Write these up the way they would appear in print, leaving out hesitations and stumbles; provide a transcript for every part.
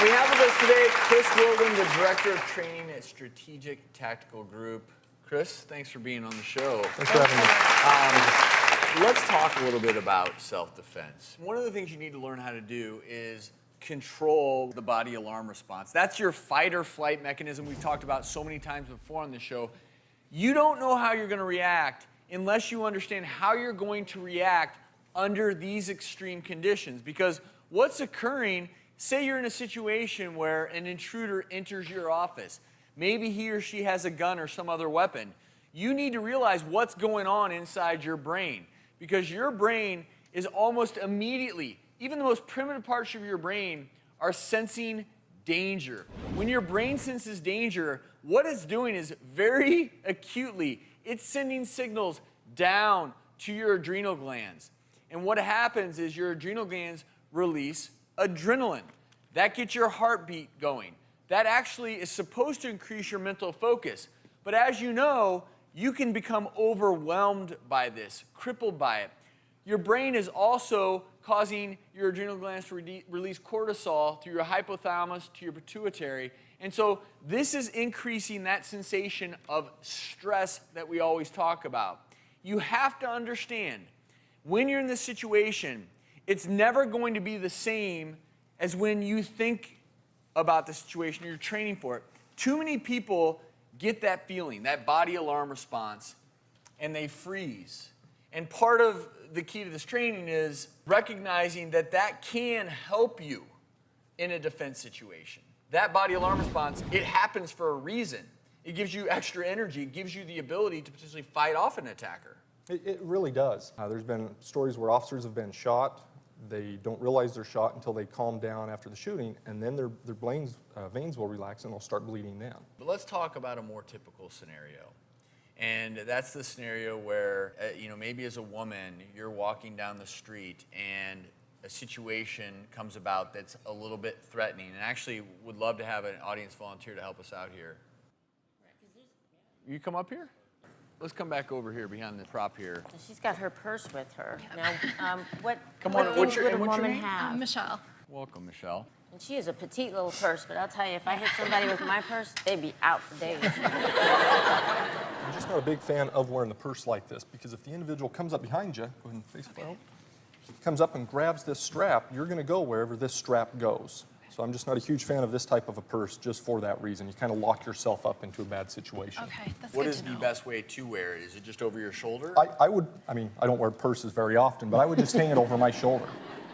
And we have with us today Chris Wilden, the Director of Training at Strategic Tactical Group. Chris, thanks for being on the show. Thanks for having me. Let's talk a little bit about self-defense. One of the things you need to learn how to do is control the body alarm response. That's your fight or flight mechanism we've talked about so many times before on the show. You don't know how you're going to react unless you understand how you're going to react under these extreme conditions. Because what's occurring, say you're in a situation where an intruder enters your office. Maybe he or she has a gun or some other weapon. You need to realize what's going on inside your brain. Because your brain is almost immediately, even the most primitive parts of your brain are sensing danger. When your brain senses danger, what it's doing is very acutely, it's sending signals down to your adrenal glands. And what happens is your adrenal glands release adrenaline. That gets your heartbeat going. That actually is supposed to increase your mental focus. But as you know, you can become overwhelmed by this, crippled by it. Your brain is also causing your adrenal glands to release cortisol through your hypothalamus to your pituitary. And so this is increasing that sensation of stress that we always talk about. You have to understand, when you're in this situation, it's never going to be the same as when you think about the situation, you're training for it. Too many people get that feeling, that body alarm response, and they freeze. And part of the key to this training is recognizing that that can help you in a defense situation. That body alarm response, it happens for a reason. It gives you extra energy. It gives you the ability to potentially fight off an attacker. It really does. There's been stories where officers have been shot. They don't realize they're shot until they calm down after the shooting, and then their veins will relax and they'll start bleeding down. But let's talk about a more typical scenario. And that's the scenario where, maybe as a woman, you're walking down the street and a situation comes about that's a little bit threatening. And actually would love to have an audience volunteer to help us out here. You come up here? Let's come back over here behind the prop here. She's got her purse with her. Now, what Come on, what's your woman name? have? Michelle. Welcome, Michelle. And she is a petite little purse, but I'll tell you, if I hit somebody with my purse, they'd be out for days. I'm just not a big fan of wearing the purse like this, because if the individual comes up behind you, go ahead and face forward, comes up and grabs this strap, you're going to go wherever this strap goes. So I'm just not a huge fan of this type of a purse just for that reason. You kind of lock yourself up into a bad situation. Okay, that's What good is to the know. best way to wear it? Is it just over your shoulder? I don't wear purses very often, but I would just hang it over my shoulder.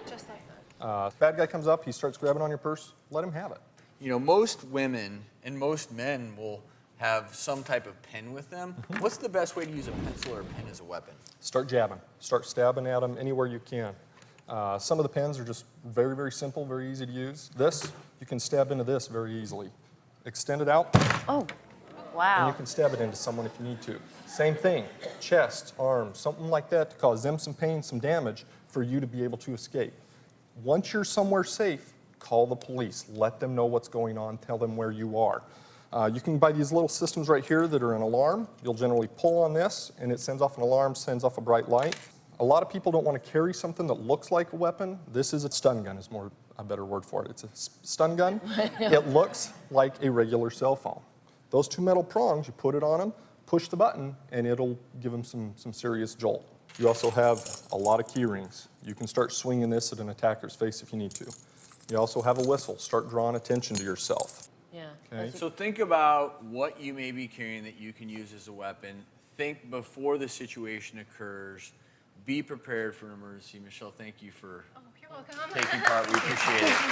Just like that. Bad guy comes up, he starts grabbing on your purse, let him have it. You know, most women and most men will have some type of pen with them. What's the best way to use a pencil or a pen as a weapon? Start jabbing. Start stabbing at them anywhere you can. Some of the pens are just very, very simple, very easy to use. This, you can stab into this very easily. Extend it out, Oh, and wow. you can stab it into someone if you need to. Same thing, chest, arms, something like that to cause them some pain, some damage, for you to be able to escape. Once you're somewhere safe, call the police. Let them know what's going on. Tell them where you are. You can buy these little systems right here that are an alarm. You'll generally pull on this, and it sends off an alarm, sends off a bright light. A lot of people don't want to carry something that looks like a weapon. This is a stun gun, is a better word for it. It's a stun gun. It looks like a regular cell phone. Those two metal prongs, you put it on them, push the button, and it'll give them some serious jolt. You also have a lot of key rings. You can start swinging this at an attacker's face if you need to. You also have a whistle. Start drawing attention to yourself. Yeah. Okay. So think about what you may be carrying that you can use as a weapon. Think before the situation occurs. Be prepared for an emergency. Michelle, thank you for Oh, you're welcome. taking part. We appreciate it.